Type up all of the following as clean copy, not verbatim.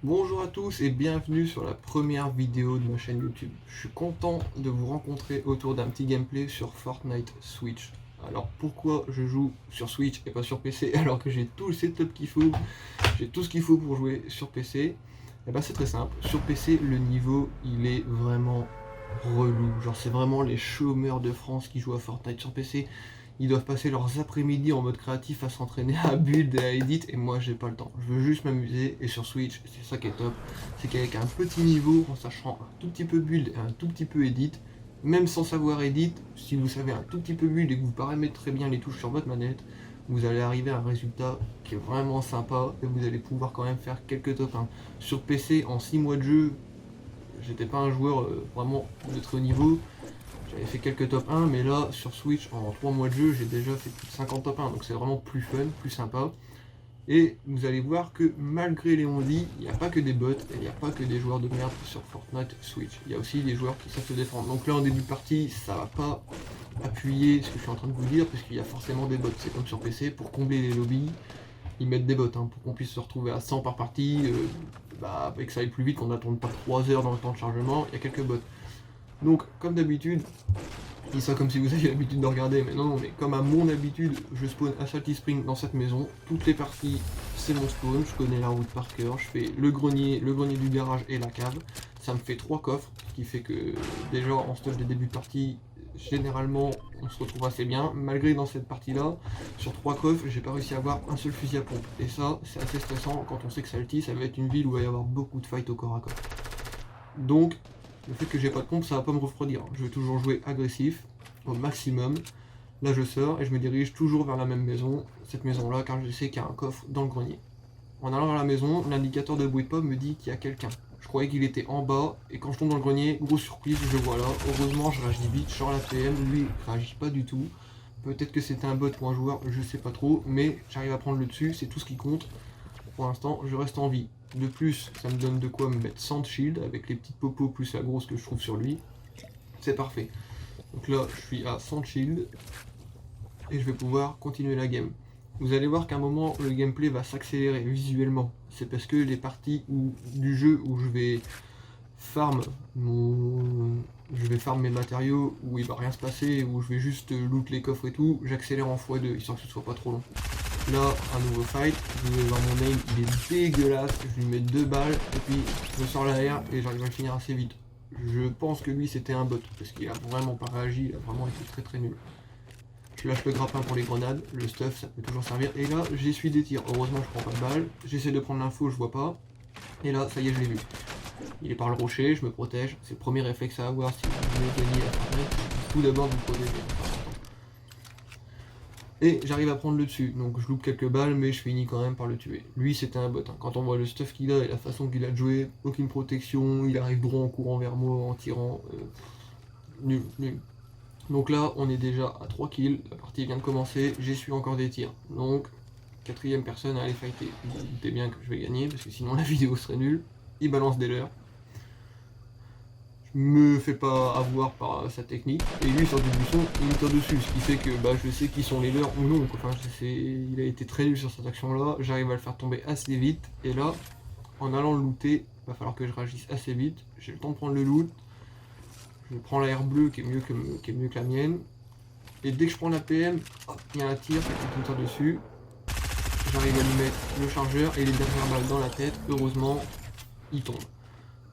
Bonjour à tous et bienvenue sur la première vidéo de ma chaîne YouTube. Je suis content de vous rencontrer autour d'un petit gameplay sur Fortnite Switch. Alors pourquoi je joue sur Switch et pas sur PC alors que j'ai tout le setup qu'il faut, j'ai tout ce qu'il faut pour jouer sur PC? Et ben c'est très simple, sur PC le niveau il est vraiment relou. Genre c'est vraiment les chômeurs de France qui jouent à Fortnite sur PC. Ils doivent passer leurs après-midi en mode créatif à s'entraîner à build et à edit, et moi j'ai pas le temps. Je veux juste m'amuser, et sur Switch, c'est ça qui est top, c'est qu'avec un petit niveau, en sachant un tout petit peu build et un tout petit peu edit, même sans savoir edit, si vous savez un tout petit peu build et que vous paramétrez bien les touches sur votre manette, vous allez arriver à un résultat qui est vraiment sympa, et vous allez pouvoir quand même faire quelques top 1. Sur PC, en 6 mois de jeu, j'étais pas un joueur vraiment de très haut niveau. J'avais fait quelques top 1, mais là, sur Switch, en 3 mois de jeu, j'ai déjà fait plus de 50 top 1, donc c'est vraiment plus fun, plus sympa. Et vous allez voir que malgré les on-dit, il n'y a pas que des bots, et il n'y a pas que des joueurs de merde sur Fortnite Switch. Il y a aussi des joueurs qui savent se défendre. Donc là, en début de partie, ça va pas appuyer ce que je suis en train de vous dire, parce qu'il y a forcément des bots. C'est comme sur PC, pour combler les lobbies, ils mettent des bots, pour qu'on puisse se retrouver à 100 par partie, et que ça aille plus vite, qu'on n'attende pas 3 heures dans le temps de chargement, il y a quelques bots. Donc, comme d'habitude, je dis ça comme si vous aviez l'habitude de regarder, mais non, mais comme à mon habitude, je spawn à Salty Spring dans cette maison. Toutes les parties, c'est mon spawn, je connais la route par cœur, je fais le grenier du garage et la cave. Ça me fait 3 coffres, ce qui fait que déjà en stuff de début de partie, généralement on se retrouve assez bien. Malgré dans cette partie-là, sur 3 coffres, j'ai pas réussi à avoir un seul fusil à pompe. Et ça, c'est assez stressant quand on sait que Salty, ça va être une ville où il va y avoir beaucoup de fights au corps à corps. Donc, le fait que j'ai pas de pompe, ça va pas me refroidir. Je vais toujours jouer agressif, au maximum. Là, je sors et je me dirige toujours vers la même maison, cette maison-là, car je sais qu'il y a un coffre dans le grenier. En allant vers la maison, l'indicateur de bruit de pop me dit qu'il y a quelqu'un. Je croyais qu'il était en bas, et quand je tombe dans le grenier, grosse surprise, je le vois là. Heureusement, je réagis vite, je sors la PM, lui, il réagit pas du tout. Peut-être que c'était un bot ou un joueur, je sais pas trop, mais j'arrive à prendre le dessus, c'est tout ce qui compte. Pour l'instant, je reste en vie. De plus, ça me donne de quoi me mettre 100 de shield avec les petites popos plus la grosse que je trouve sur lui. C'est parfait. Donc là, je suis à 100 de shield et je vais pouvoir continuer la game. Vous allez voir qu'à un moment, le gameplay va s'accélérer visuellement. C'est parce que les parties du jeu où je vais farm mes matériaux, où il va rien se passer, où je vais juste loot les coffres et tout, j'accélère en x2, histoire que ce soit pas trop long. Là, un nouveau fight, vous allez voir mon aim, il est dégueulasse, je lui mets 2 balles, et puis je sors l'arrière et j'arrive à le finir assez vite. Je pense que lui c'était un bot, parce qu'il a vraiment pas réagi, il a vraiment été très très nul. Je lâche le grappin pour les grenades, le stuff ça peut toujours servir, et là j'essuie des tirs, heureusement je prends pas de balles, j'essaie de prendre l'info, je vois pas, et là ça y est je l'ai vu. Il est par le rocher, je me protège, c'est le premier réflexe à avoir si vous voulez gagner à Fortnite, tout d'abord vous protéger. Et j'arrive à prendre le dessus, donc je loupe quelques balles, mais je finis quand même par le tuer. Lui, c'était un bot. Quand on voit le stuff qu'il a et la façon qu'il a de jouer, aucune protection, il arrive droit en courant vers moi, en tirant. Nul, nul. Donc là, on est déjà à 3 kills, la partie vient de commencer, j'essuie encore des tirs. Donc, quatrième personne à aller fighter. Vous vous doutez bien que je vais gagner, parce que sinon la vidéo serait nulle. Il balance des leurres. Me fait pas avoir par sa technique, et lui sort du buisson, il me tire dessus, ce qui fait que je sais qui sont les leurs ou non, enfin, il a été très nul sur cette action là, j'arrive à le faire tomber assez vite, et là, en allant le looter, il va falloir que je réagisse assez vite, j'ai le temps de prendre le loot, je prends la R bleue qui est mieux que la mienne, et dès que je prends la PM, hop, il y a un tir, qui me tire dessus, j'arrive à lui mettre le chargeur et les dernières balles dans la tête, heureusement, il tombe.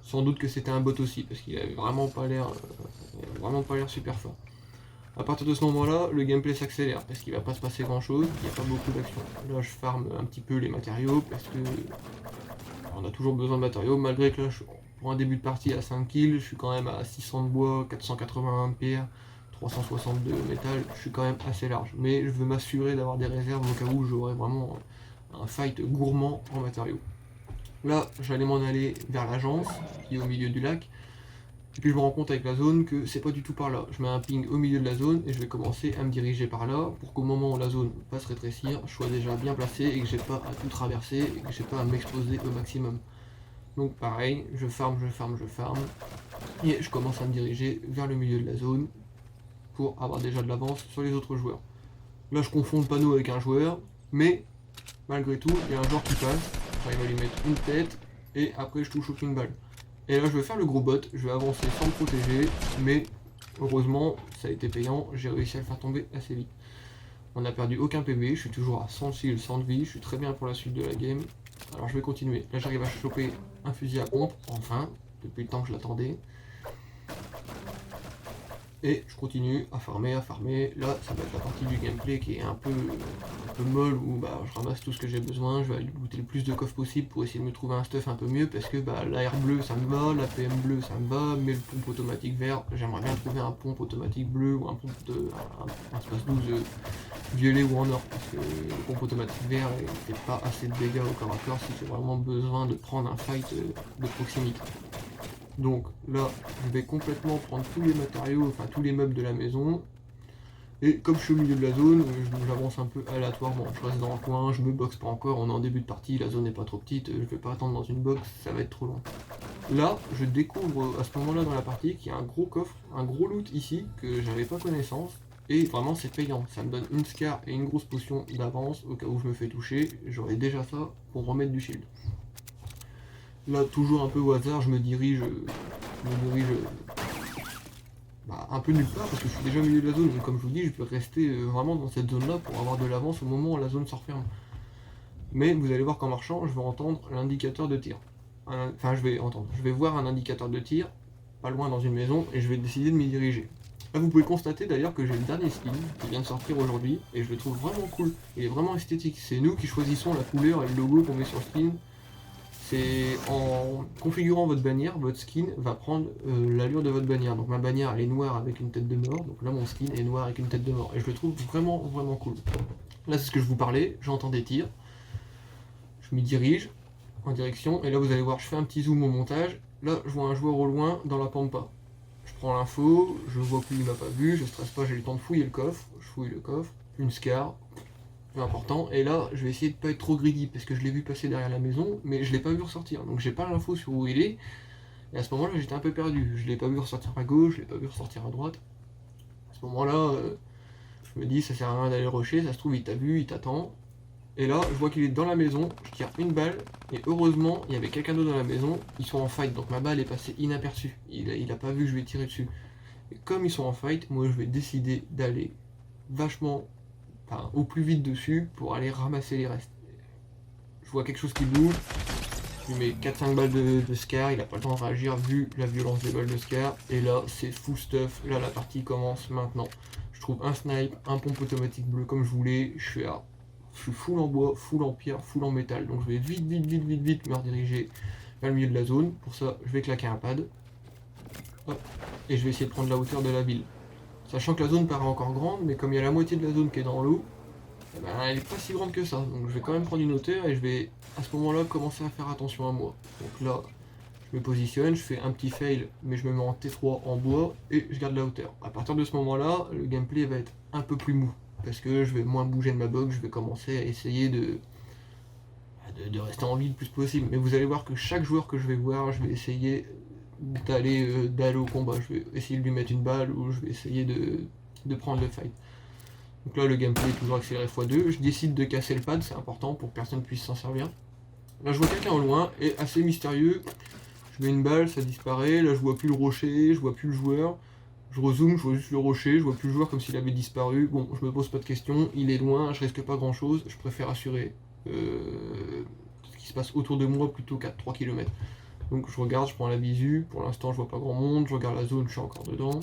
Sans doute que c'était un bot aussi, parce qu'il avait vraiment pas l'air super fort. A partir de ce moment-là, le gameplay s'accélère, parce qu'il va pas se passer grand-chose, il n'y a pas beaucoup d'action. Là, je farm un petit peu les matériaux, parce que on a toujours besoin de matériaux, malgré que là, pour un début de partie à 5 kills, je suis quand même à 600 de bois, 480 de pierre, 360 de métal, je suis quand même assez large. Mais je veux m'assurer d'avoir des réserves au cas où j'aurai vraiment un fight gourmand en matériaux. Là, j'allais m'en aller vers l'agence, qui est au milieu du lac, et puis je me rends compte avec la zone que c'est pas du tout par là. Je mets un ping au milieu de la zone, et je vais commencer à me diriger par là, pour qu'au moment où la zone va se rétrécir, je sois déjà bien placé, et que j'ai pas à tout traverser, et que j'ai pas à m'exposer au maximum. Donc pareil, je farm, et je commence à me diriger vers le milieu de la zone, pour avoir déjà de l'avance sur les autres joueurs. Là, je confonds le panneau avec un joueur, mais malgré tout, il y a un joueur qui passe. J'arrive à lui mettre une tête, et après je touche aucune balle. Et là je vais faire le gros bot, je vais avancer sans me protéger, mais heureusement ça a été payant, j'ai réussi à le faire tomber assez vite. On n'a perdu aucun PV, je suis toujours à 100 shield, 100 de vie, je suis très bien pour la suite de la game. Alors je vais continuer, là j'arrive à choper un fusil à pompe, enfin, depuis le temps que je l'attendais. Et je continue à farmer, là ça va être la partie du gameplay qui est un peu molle où bah, je ramasse tout ce que j'ai besoin, je vais aller looter le plus de coffres possible pour essayer de me trouver un stuff un peu mieux parce que bah, l'AR bleu ça me va, la PM bleue ça me va, mais le pompe automatique vert, j'aimerais bien trouver un pompe automatique bleu ou un pompe de un space 12 violet ou en or parce que le pompe automatique vert il fait pas assez de dégâts au corps à corps si j'ai vraiment besoin de prendre un fight de proximité. Donc là, je vais complètement prendre tous les matériaux, enfin tous les meubles de la maison. Et comme je suis au milieu de la zone, j'avance un peu aléatoirement. Je reste dans le coin, je me boxe pas encore, on est en début de partie, la zone n'est pas trop petite, je vais pas attendre dans une box, ça va être trop long. Là, je découvre à ce moment-là dans la partie qu'il y a un gros coffre, un gros loot ici, que j'avais pas connaissance. Et vraiment c'est payant, ça me donne une scar et une grosse potion d'avance au cas où je me fais toucher. J'aurai déjà ça pour remettre du shield. Là, toujours un peu au hasard, je me dirige bah, un peu nulle part parce que je suis déjà au milieu de la zone. Donc, comme je vous dis, je peux rester vraiment dans cette zone-là pour avoir de l'avance au moment où la zone se referme. Mais vous allez voir qu'en marchant, je vais entendre l'indicateur de tir. Enfin, je vais voir un indicateur de tir, pas loin dans une maison, et je vais décider de m'y diriger. Là, vous pouvez constater d'ailleurs que j'ai le dernier skin qui vient de sortir aujourd'hui, et je le trouve vraiment cool. Il est vraiment esthétique. C'est nous qui choisissons la couleur et le logo qu'on met sur le skin. C'est en configurant votre bannière, votre skin va prendre l'allure de votre bannière. Donc ma bannière elle est noire avec une tête de mort, donc là mon skin est noir avec une tête de mort. Et je le trouve vraiment cool. Là c'est ce que je vous parlais, j'entends des tirs, je m'y dirige en direction, et là vous allez voir, je fais un petit zoom au montage, là je vois un joueur au loin dans la pampa. Je prends l'info, je vois qu'il m'a pas vu, je stresse pas, j'ai le temps de fouiller le coffre, je fouille le coffre, une scar, peu important, et là je vais essayer de pas être trop greedy parce que je l'ai vu passer derrière la maison mais je l'ai pas vu ressortir, donc j'ai pas l'info sur où il est, et à ce moment là j'étais un peu perdu, je l'ai pas vu ressortir à gauche, je l'ai pas vu ressortir à droite. À ce moment là je me dis ça sert à rien d'aller rusher, ça se trouve il t'a vu, il t'attend, et là je vois qu'il est dans la maison, je tire une balle et heureusement il y avait quelqu'un d'autre dans la maison, ils sont en fight donc ma balle est passée inaperçue, il a pas vu que je vais tirer dessus, et comme ils sont en fight, moi je vais décider d'aller vachement au plus vite dessus pour aller ramasser les restes. Je vois quelque chose qui bouge, je lui mets 4-5 balles de scar, il a pas le temps de réagir vu la violence des balles de scar, et là c'est full stuff, là la partie commence maintenant. Je trouve un snipe, un pompe automatique bleu comme je voulais, je suis full en bois, full en pierre, full en métal, donc je vais vite me rediriger vers le milieu de la zone. Pour ça je vais claquer un pad, hop, et je vais essayer de prendre la hauteur de la ville. Sachant que la zone paraît encore grande, mais comme il y a la moitié de la zone qui est dans l'eau, eh ben, elle n'est pas si grande que ça. Donc je vais quand même prendre une hauteur et je vais à ce moment-là commencer à faire attention à moi. Donc là, je me positionne, je fais un petit fail, mais je me mets en T3 en bois et je garde la hauteur. À partir de ce moment-là, le gameplay va être un peu plus mou. Parce que je vais moins bouger de ma box, je vais commencer à essayer de rester en vie le plus possible. Mais vous allez voir que chaque joueur que je vais voir, je vais essayer d'aller au combat. Je vais essayer de lui mettre une balle ou je vais essayer de prendre le fight. Donc là le gameplay est toujours accéléré x2, je décide de casser le pad, c'est important pour que personne puisse s'en servir. Là je vois quelqu'un au loin, et assez mystérieux, je mets une balle, ça disparaît, là je vois plus le rocher, je vois plus le joueur, je rezoome, je vois juste le rocher, je vois plus le joueur comme s'il avait disparu, bon je me pose pas de questions, il est loin, je risque pas grand chose, je préfère assurer ce qui se passe autour de moi plutôt qu'à 3 km. Donc je regarde, je prends la visu, pour l'instant je vois pas grand monde, je regarde la zone, je suis encore dedans.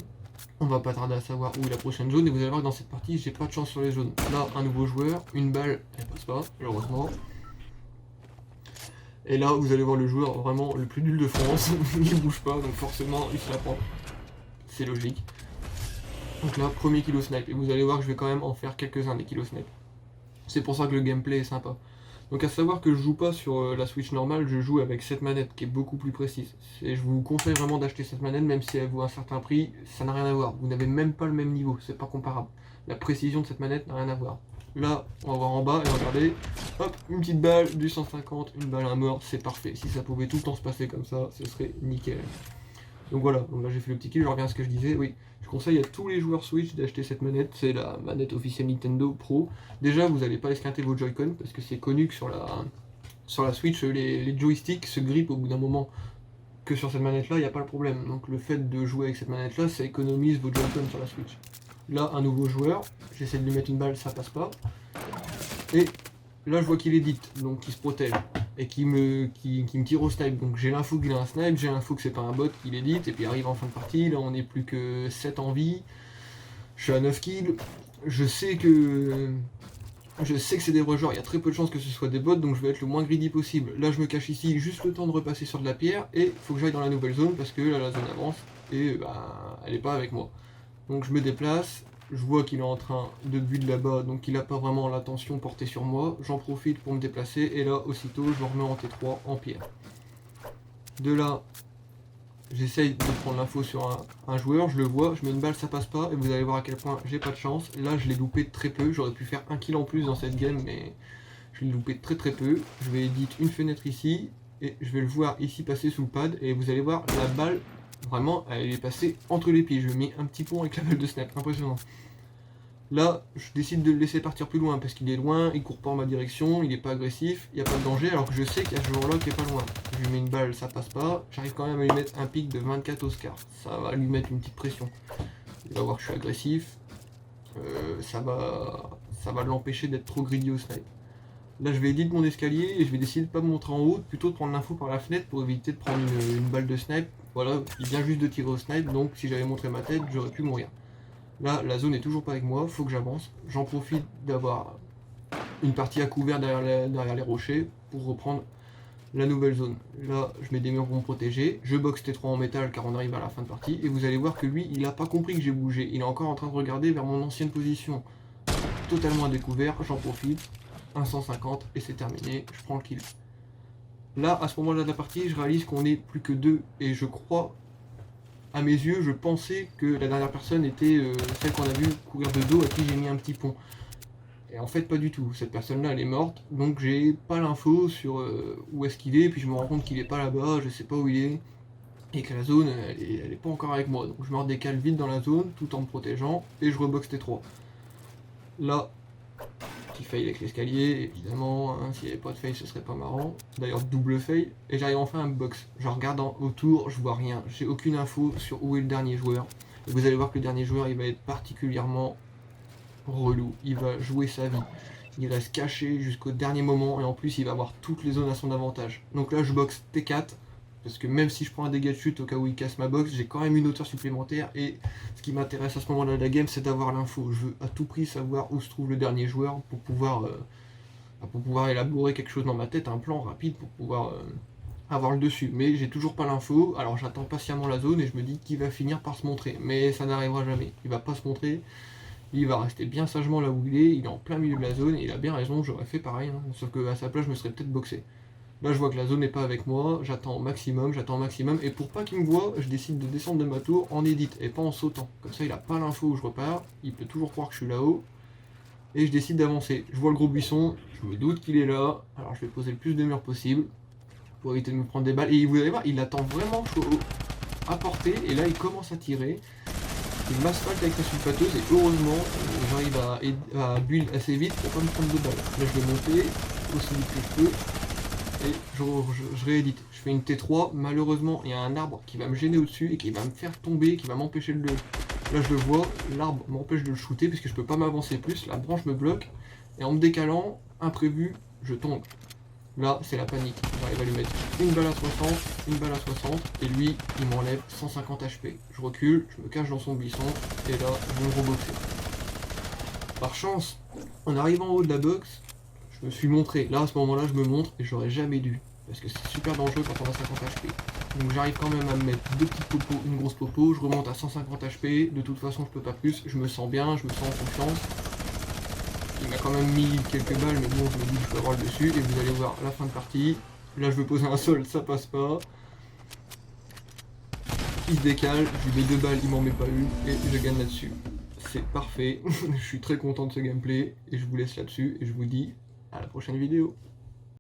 On va pas tarder à savoir où est la prochaine zone, et vous allez voir que dans cette partie j'ai pas de chance sur les zones. Là un nouveau joueur, une balle elle passe pas malheureusement. Et là vous allez voir le joueur vraiment le plus nul de France, il bouge pas donc forcément il se la prend. C'est logique. Donc là premier kilo snipe, et vous allez voir que je vais quand même en faire quelques-uns des kilo snipe. C'est pour ça que le gameplay est sympa. Donc à savoir que je joue pas sur la Switch normale, je joue avec cette manette qui est beaucoup plus précise. Et je vous conseille vraiment d'acheter cette manette, même si elle vaut un certain prix, ça n'a rien à voir. Vous n'avez même pas le même niveau, c'est pas comparable. La précision de cette manette n'a rien à voir. Là, on va voir en bas, et regardez, hop, une petite balle, du 150, une balle à mort, c'est parfait. Si ça pouvait tout le temps se passer comme ça, ce serait nickel. Donc voilà, donc là j'ai fait le petit kill, je reviens à ce que je disais, oui. Je conseille à tous les joueurs Switch d'acheter cette manette, c'est la manette officielle Nintendo Pro. Déjà, vous n'allez pas esquinter vos Joy-Con, parce que c'est connu que sur Sur la Switch, les joysticks se grippent au bout d'un moment. Que sur cette manette là, il n'y a pas le problème. Donc le fait de jouer avec cette manette là, ça économise vos Joy-Con sur la Switch. Là, un nouveau joueur, j'essaie de lui mettre une balle, ça passe pas. Et là, je vois qu'il édite, donc il se protège. Et qui me tire au snipe. Donc j'ai l'info qu'il a un snipe, j'ai l'info que c'est pas un bot qu'il édite, et puis arrive en fin de partie, là on est plus que 7 en vie. Je suis à 9 kills. Je sais que c'est des vrais joueurs, il y a très peu de chances que ce soit des bots, donc je vais être le moins greedy possible. Là je me cache ici, juste le temps de repasser sur de la pierre, et il faut que j'aille dans la nouvelle zone, parce que là la zone avance, et bah, elle est pas avec moi. Donc je me déplace, je vois qu'il est en train de build là-bas, donc il n'a pas vraiment l'attention portée sur moi. J'en profite pour me déplacer, et là aussitôt je me remets en T3 en pierre. De là, j'essaye de prendre l'info sur un joueur, je le vois, je mets une balle, ça passe pas, et vous allez voir à quel point j'ai pas de chance. Là, je l'ai loupé de très peu, j'aurais pu faire un kill en plus dans cette game, mais je l'ai loupé de très peu. Je vais éditer une fenêtre ici, et je vais le voir ici passer sous le pad, et vous allez voir, la balle, vraiment, elle est passée entre les pieds. Je mets un petit pont avec la balle de snap, impressionnant. Là, je décide de le laisser partir plus loin parce qu'il est loin, il court pas en ma direction, il est pas agressif, il n'y a pas de danger, alors que je sais qu'il y a ce joueur-là qui est pas loin. Je lui mets une balle, ça passe pas, j'arrive quand même à lui mettre un pic de 24 Oscar. Ça va lui mettre une petite pression. Il va voir que je suis agressif, ça va l'empêcher d'être trop greedy au snipe. Là, je vais éditer mon escalier et je vais décider de pas me montrer en haut, plutôt de prendre l'info par la fenêtre pour éviter de prendre une balle de snipe. Voilà, il vient juste de tirer au snipe, donc si j'avais montré ma tête, j'aurais pu mourir. Là, la zone est toujours pas avec moi, faut que j'avance. J'en profite d'avoir une partie à couvert derrière les rochers pour reprendre la nouvelle zone. Là, je mets des murs pour me protéger. Je boxe T3 en métal car on arrive à la fin de partie. Et vous allez voir que lui, il n'a pas compris que j'ai bougé. Il est encore en train de regarder vers mon ancienne position. Totalement à découvert, j'en profite. 150 et c'est terminé, je prends le kill. Là, à ce moment-là de la partie, je réalise qu'on est plus que 2 et je crois... À mes yeux, je pensais que la dernière personne était celle qu'on a vue courir de dos à qui j'ai mis un petit pont. Et en fait, pas du tout. Cette personne-là, elle est morte, donc j'ai pas l'info sur où est-ce qu'il est, puis je me rends compte qu'il est pas là-bas, je sais pas où il est, et que la zone, elle est pas encore avec moi. Donc je me redécale vite dans la zone, tout en me protégeant, et je reboxe T3. Là, petit fail avec l'escalier, évidemment, hein, s'il n'y avait pas de fail ce serait pas marrant. D'ailleurs double fail, et j'arrive enfin à me box. Je regarde autour, je vois rien, j'ai aucune info sur où est le dernier joueur. Et vous allez voir que le dernier joueur il va être particulièrement relou, il va jouer sa vie. Il va se cacher jusqu'au dernier moment et en plus il va avoir toutes les zones à son avantage. Donc là je boxe T4, parce que même si je prends un dégât de chute au cas où il casse ma box, j'ai quand même une hauteur supplémentaire et ce qui m'intéresse à ce moment-là de la game, c'est d'avoir l'info. Je veux à tout prix savoir où se trouve le dernier joueur pour pouvoir élaborer quelque chose dans ma tête, un plan rapide pour pouvoir avoir le dessus. Mais j'ai toujours pas l'info, alors j'attends patiemment la zone et je me dis qu'il va finir par se montrer. Mais ça n'arrivera jamais, il va pas se montrer, il va rester bien sagement là où il est en plein milieu de la zone et il a bien raison, j'aurais fait pareil, hein, sauf qu'à sa place je me serais peut-être boxé. Là je vois que la zone n'est pas avec moi, j'attends au maximum, et pour pas qu'il me voie, je décide de descendre de ma tour en edit et pas en sautant. Comme ça il a pas l'info où je repars, il peut toujours croire que je suis là-haut, et je décide d'avancer. Je vois le gros buisson, je me doute qu'il est là, alors je vais poser le plus de murs possible, pour éviter de me prendre des balles, et vous allez voir, il attend vraiment chaud à portée, et là il commence à tirer, il m'asphalte avec sa sulfateuse, et heureusement, j'arrive à build assez vite pour pas me prendre de balles. Là je vais monter, aussi vite que je peux, et je réédite. Je fais une T3, malheureusement il y a un arbre qui va me gêner au-dessus et qui va me faire tomber, qui va m'empêcher de le... Là je le vois, l'arbre m'empêche de le shooter puisque je peux pas m'avancer plus, la branche me bloque, et en me décalant, imprévu, je tombe. Là c'est la panique, j'arrive à lui mettre une balle à 60, une balle à 60, et lui il m'enlève 150 HP. Je recule, je me cache dans son buisson, et là je vais me reboxer. Par chance, en arrivant en haut de la box, je me suis montré. Là, à ce moment-là, je me montre et j'aurais jamais dû. Parce que c'est super dangereux quand on a 50 HP. Donc j'arrive quand même à me mettre deux petites popos, une grosse popo. Je remonte à 150 HP. De toute façon, je peux pas plus. Je me sens bien, je me sens en confiance. Il m'a quand même mis quelques balles, mais bon, je me dis que je peux avoir le dessus. Et vous allez voir la fin de partie. Là, je veux poser un sol, ça passe pas. Il se décale, je lui mets 2 balles, il m'en met pas une. Et je gagne là-dessus. C'est parfait. Je suis très content de ce gameplay. Et je vous laisse là-dessus. Et je vous dis... à la prochaine vidéo.